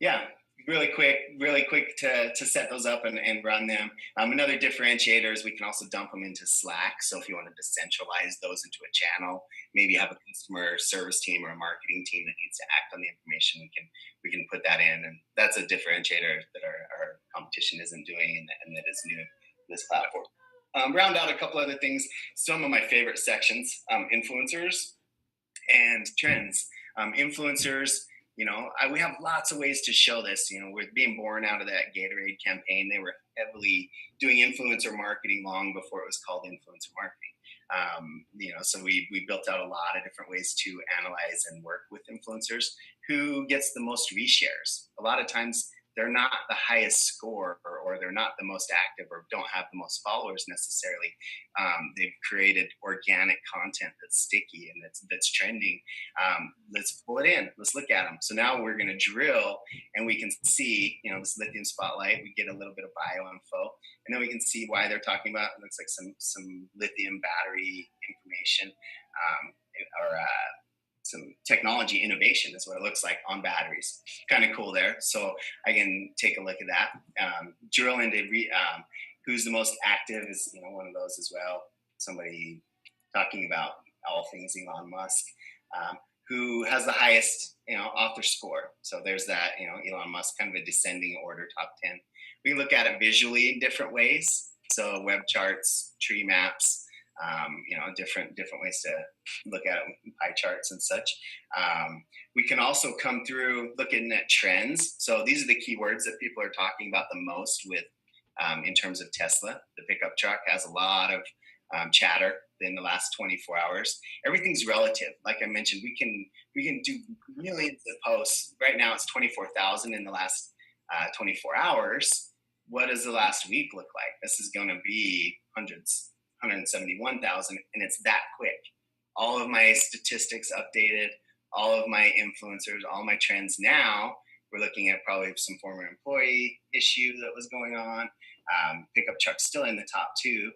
Yeah, really quick to set those up and run them. Another differentiator is we can also dump them into Slack. So if you wanted to centralize those into a channel, maybe have a customer service team or a marketing team that needs to act on the information, we can put that in. And that's a differentiator that our competition isn't doing and that is new to this platform. Round out a couple other things. Some of my favorite sections, influencers and trends. Influencers, we have lots of ways to show this. We're being born out of that Gatorade campaign. They were heavily doing influencer marketing long before it was called influencer marketing. So we built out a lot of different ways to analyze and work with influencers. Who gets the most reshares? A lot of times they're not the highest score or they're not the most active or don't have the most followers necessarily. They've created organic content that's sticky and that's trending. Let's pull it in. Let's look at them. So now we're going to drill and we can see, this lithium spotlight. We get a little bit of bio info and then we can see why they're talking about. It looks like some lithium battery information or some technology innovation is what it looks like on batteries. Kind of cool there. So I can take a look at that. Drill into who's the most active is one of those as well. Somebody talking about all things Elon Musk, who has the highest author score. So there's that Elon Musk, kind of a descending order, top 10. We can look at it visually in different ways. So web charts, tree maps. Different ways to look at it with pie charts and such. We can also come through looking at trends. So these are the keywords that people are talking about the most with in terms of Tesla. The pickup truck has a lot of chatter in the last 24 hours. Everything's relative. Like I mentioned, we can do millions of posts. Right now it's 24,000 in the last 24 hours. What does the last week look like? This is going to be hundreds. 171,000, and it's that quick. All of my statistics updated, all of my influencers, all my trends now. We're looking at probably some former employee issue that was going on. Pickup truck still in the top 2.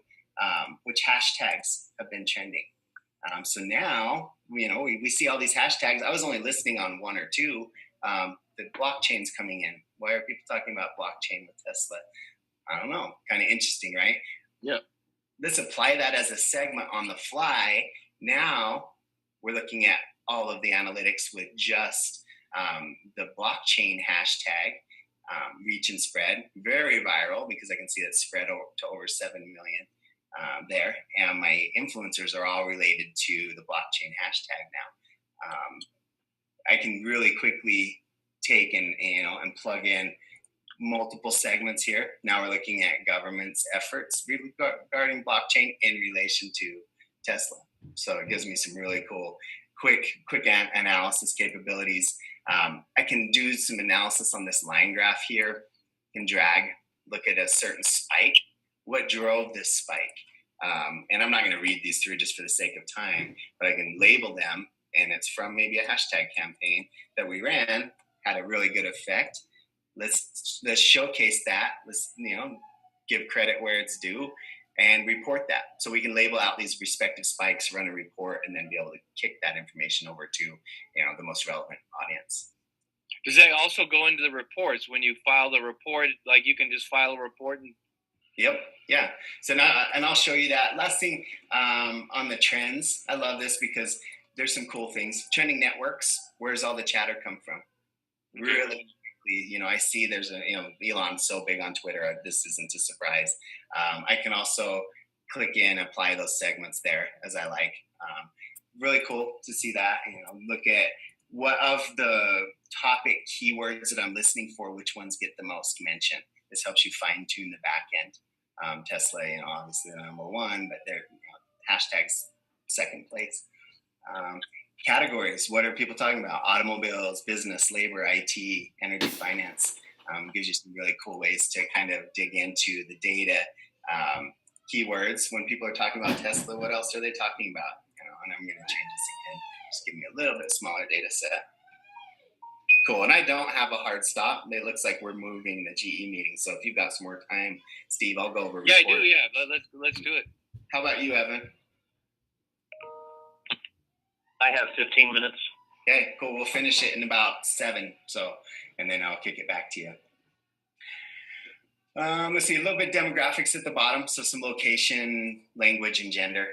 Which hashtags have been trending? So now, we see all these hashtags. I was only listening on one or two. The blockchain's coming in. Why are people talking about blockchain with Tesla? I don't know. Kind of interesting, right? Yeah. Let's apply that as a segment on the fly. Now we're looking at all of the analytics with just the blockchain hashtag, reach and spread. Very viral because I can see that spread to over 7 million there. And my influencers are all related to the blockchain hashtag now. I can really quickly take and plug in multiple segments here. Now we're looking at government's efforts regarding blockchain in relation to Tesla. So it gives me some really cool, quick analysis capabilities. I can do some analysis on this line graph here. Can drag, look at a certain spike. What drove this spike? And I'm not going to read these through just for the sake of time, but I can label them, and it's from maybe a hashtag campaign that we ran, had a really good effect. Let's showcase that. Let's give credit where it's due and report that. So we can label out these respective spikes, run a report, and then be able to kick that information over to the most relevant audience. Does that also go into the reports when you file the report? Like you can just file a report and. Yep. Yeah. So now, and I'll show you that. Last thing on the trends. I love this because there's some cool things. Trending networks. Where's all the chatter come from? Really. I see there's Elon's so big on Twitter. This isn't a surprise. I can also click in, apply those segments there as I like. Really cool to see that. Look at what of the topic keywords that I'm listening for, which ones get the most mention. This helps you fine tune the back end. Tesla, obviously the number one, but they're hashtags second place. Categories. What are people talking about? Automobiles, business, labor, IT, energy, finance. Gives you some really cool ways to kind of dig into the data. Keywords. When people are talking about Tesla, what else are they talking about? And I'm going to change this again. Just give me a little bit smaller data set. Cool. And I don't have a hard stop. It looks like we're moving the GE meeting. So if you've got some more time, Steve, I'll go over. Yeah, report. I do. Yeah, but let's do it. How about you, Evan? I have 15 minutes. Okay, cool. We'll finish it in about 7. So, and then I'll kick it back to you. Let's see, a little bit demographics at the bottom. So some location, language, and gender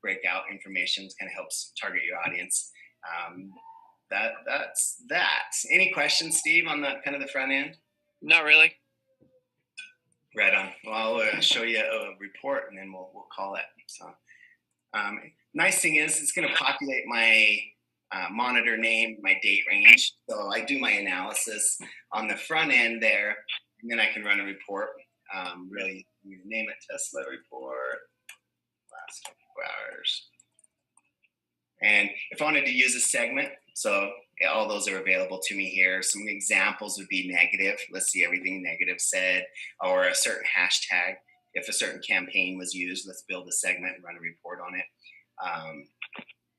breakout information kind of helps target your audience. That's that. Any questions, Steve, on the kind of the front end? Not really. Right on. Well, I'll show you a report, and then we'll call it. So, nice thing is, it's going to populate my monitor name, my date range. So I do my analysis on the front end there, and then I can run a report. Really, name it Tesla report last 24 hours. And if I wanted to use a segment, so all those are available to me here. Some examples would be negative. Let's see everything negative said, or a certain hashtag. If a certain campaign was used, let's build a segment and run a report on it.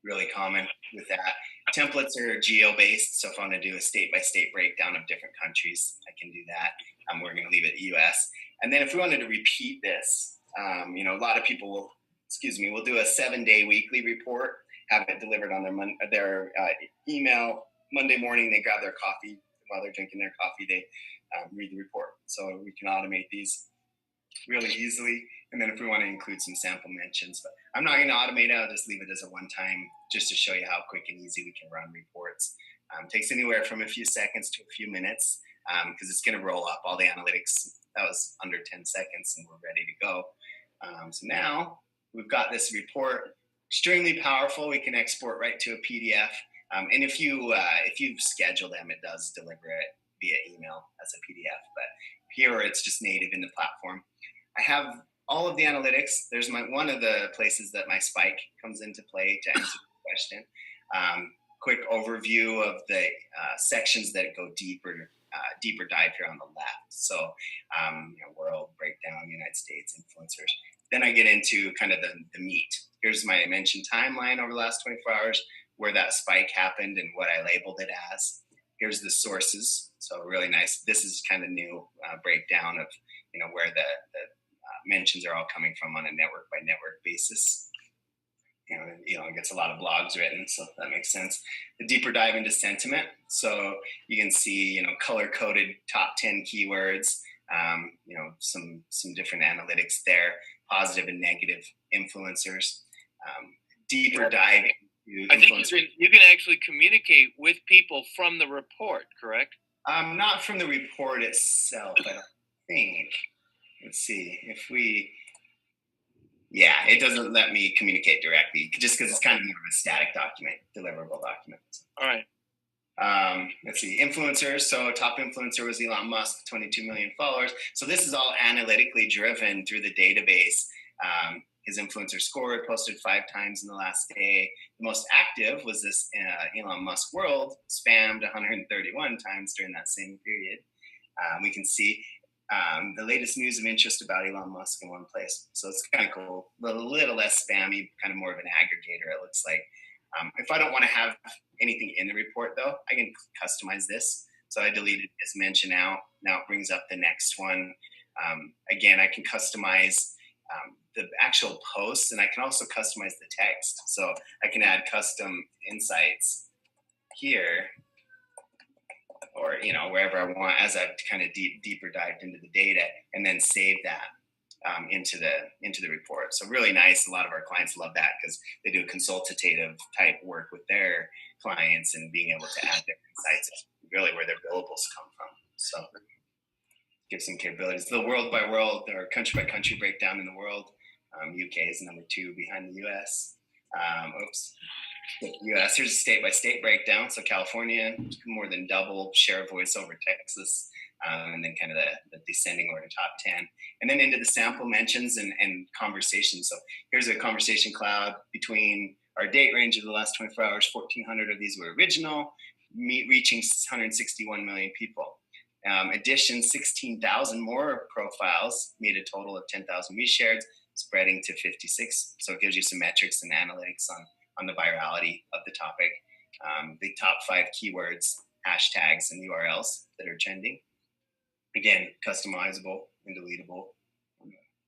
Really common with that. Templates are geo-based, so if I want to do a state-by-state breakdown of different countries, I can do that. We're going to leave it US. And then if we wanted to repeat this, a lot of people will do a 7-day weekly report, have it delivered on their email. Monday morning, they grab their coffee. While they're drinking their coffee, they read the report. So we can automate these really easily. And then if we want to include some sample mentions, but I'm not going to automate it. I'll just leave it as a one-time just to show you how quick and easy we can run reports. Takes anywhere from a few seconds to a few minutes because it's going to roll up all the analytics. That was under 10 seconds and we're ready to go. So now we've got this report. Extremely powerful. We can export right to a PDF. And if you schedule them, it does deliver it via email as a PDF. But here it's just native in the platform. I have all of the analytics. There's one of the places that my spike comes into play to answer the question. Quick overview of the sections that go deeper dive here on the left. So world breakdown, United States, influencers. Then I get into kind of the meat. Here's my mentioned timeline over the last 24 hours, where that spike happened and what I labeled it as. Here's the sources. So really nice. This is kind of new breakdown of where the mentions are all coming from on a network by network basis. it gets a lot of blogs written, so that makes sense. The deeper dive into sentiment, so you can see, color coded top 10 keywords, some different analytics there, positive and negative influencers, deeper dive into I think influencers. you can actually communicate with people from the report, correct? Not from the report itself, I don't think. Let's see if we. Yeah, it doesn't let me communicate directly just because it's kind of more of a static document, deliverable document. All right. Let's see, influencers. So top influencer was Elon Musk, 22 million followers. So this is all analytically driven through the database. His influencer score posted 5 times in the last day. The most active was this Elon Musk World, spammed 131 times during that same period. We can see the latest news of interest about Elon Musk in one place. So it's kind of cool, a little less spammy, kind of more of an aggregator, it looks like. If I don't want to have anything in the report, though, I can customize this. So I deleted this mention out. Now it brings up the next one. Again, I can customize the actual posts, and I can also customize the text. So I can add custom insights here, or wherever I want, as I've kind of deeper dived into the data, and then save that into the report. So really nice. A lot of our clients love that because they do a consultative type work with their clients, and being able to add their insights is really where their billables come from. So give some capabilities. The world by world or country by country breakdown in the world. UK is number 2 behind the US. US, here's a state by state breakdown. So California, more than double share of voice over Texas, and then kind of the descending order, top 10. And then into the sample mentions and conversations. So here's a conversation cloud between our date range of the last 24 hours. 1,400 of these were original, reaching 161 million people. Addition, 16,000 more profiles made a total of 10,000 reshares, spreading to 56. So it gives you some metrics and analytics on the virality of the topic. The top 5 keywords, hashtags, and URLs that are trending. Again, customizable and deletable.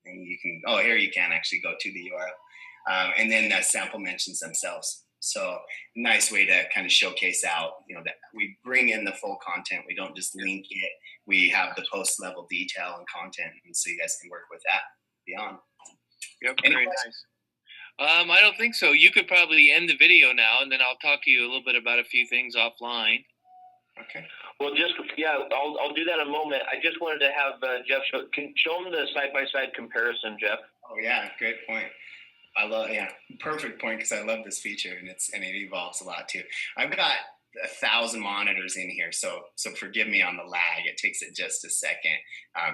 And you can, here you can actually go to the URL. And then the sample mentions themselves. So nice way to kind of showcase out, that we bring in the full content. We don't just link it. We have the post level detail and content. And so you guys can work with that beyond. Yep, very nice. I don't think so. You could probably end the video now, and then I'll talk to you a little bit about a few things offline. Okay. Well, I'll do that in a moment. I just wanted to have Jeff show them the side-by-side comparison, Jeff. Oh yeah, great point. Perfect point, because I love this feature, and it evolves a lot too. I've got 1,000 monitors in here, so forgive me on the lag. It takes it just a second.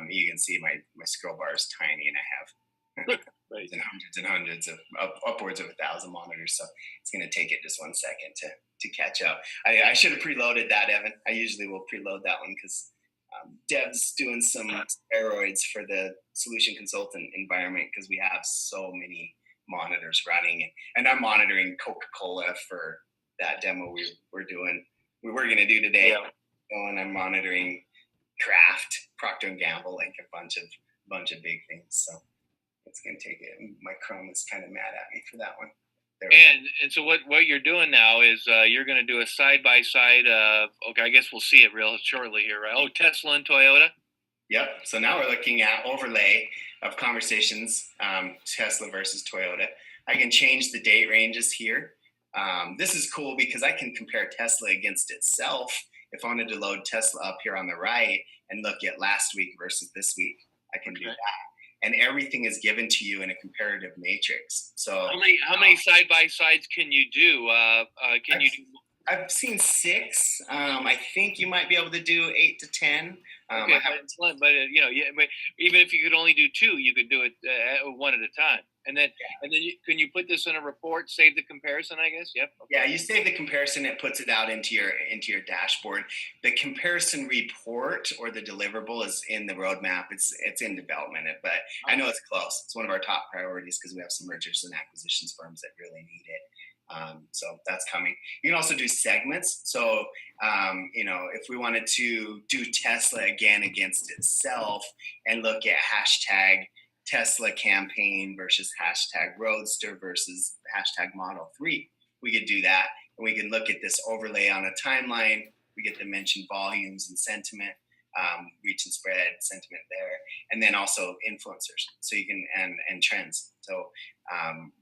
You can see my scroll bar is tiny, and I have hundreds and hundreds of upwards of 1,000 monitors. So it's going to take it just 1 second to catch up. I should have preloaded that, Evan. I usually will preload that one because Dev's doing some steroids for the solution consultant environment, because we have so many monitors running, and I'm monitoring Coca-Cola for that demo we were going to do today. Yeah. And I'm monitoring Kraft, Procter and Gamble, like a bunch of big things. So it's going to take it. My Chrome is kind of mad at me for that one. And so what you're doing now is you're going to do a side-by-side. Okay, I guess we'll see it real shortly here, right? Oh, Tesla and Toyota. Yep. So now we're looking at overlay of conversations, Tesla versus Toyota. I can change the date ranges here. This is cool because I can compare Tesla against itself. If I wanted to load Tesla up here on the right and look at last week versus this week, I can do that. And everything is given to you in a comparative matrix. So how many side by sides can you do? I've seen 6. I think you might be able to do 8 to 10. Okay, but even if you could only do 2, you could do it one at a time. And then can you put this in a report, save the comparison, I guess? Yep. Okay. Yeah, you save the comparison, it puts it out into your dashboard. The comparison report or the deliverable is in the roadmap. It's in development, but I know it's close. It's one of our top priorities because we have some mergers and acquisitions firms that really need it. So that's coming. You can also do segments. So, if we wanted to do Tesla again against itself and look at hashtag Tesla campaign versus hashtag Roadster versus hashtag Model 3. We could do that, and we can look at this overlay on a timeline. We get to mention volumes and sentiment, reach and spread sentiment there, and then also influencers. So you can and trends. So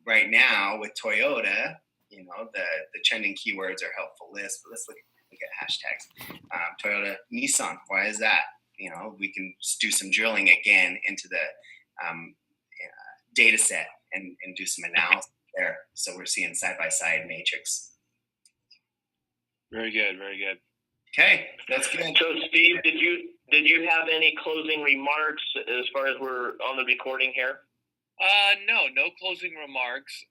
right now with Toyota, the trending keywords are helpful list. But let's look at hashtags. Toyota, Nissan. Why is that? We can do some drilling again into the data set and do some analysis there. So we're seeing side-by-side matrix. Very good. Very good. Okay, that's good. So, Steve, did you have any closing remarks as far as we're on the recording here? No closing remarks,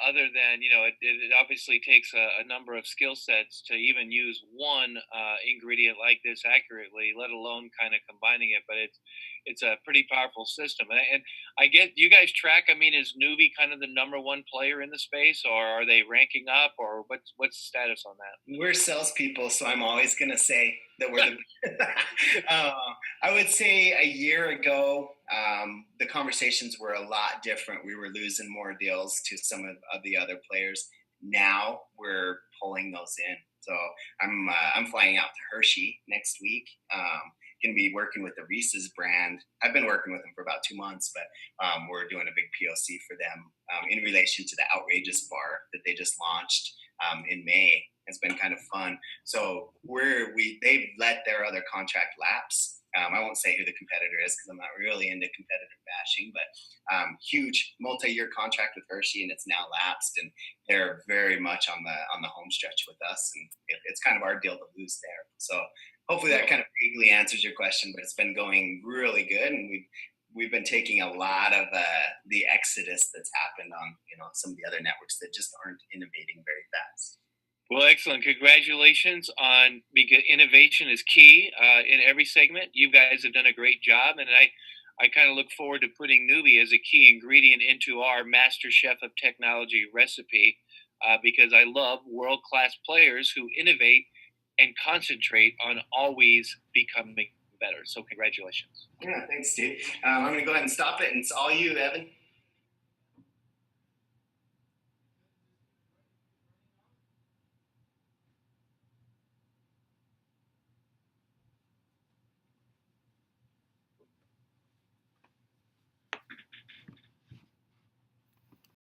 other than, it obviously takes a number of skill sets to even use one ingredient like this accurately, let alone kind of combining it. But it's a pretty powerful system. And I get, you guys track, is Nuvi kind of the number one player in the space, or are they ranking up, or what's the status on that? We're salespeople, so I'm always going to say that we're the I would say a year ago, the conversations were a lot different. We were losing more deals to some of the other players. Now we're pulling those in. So I'm flying out to Hershey next week. Going to be working with the Reese's brand. I've been working with them for about 2 months, but we're doing a big POC for them in relation to the Outrageous bar that they just launched in May. It's been kind of fun. So they've let their other contract lapse. I won't say who the competitor is because I'm not really into competitive bashing, but huge multi-year contract with Hershey, and it's now lapsed, and they're very much on the home stretch with us, and it's kind of our deal to lose there. So hopefully that kind of vaguely answers your question, but it's been going really good, and we've been taking a lot of the exodus that's happened on some of the other networks that just aren't innovating very fast. Well, excellent. Congratulations on, because innovation is key in every segment. You guys have done a great job, and I kind of look forward to putting Nuvi as a key ingredient into our Master Chef of Technology recipe because I love world-class players who innovate and concentrate on always becoming better. So congratulations. Yeah, thanks, Steve. I'm going to go ahead and stop it, and it's all you, Evan.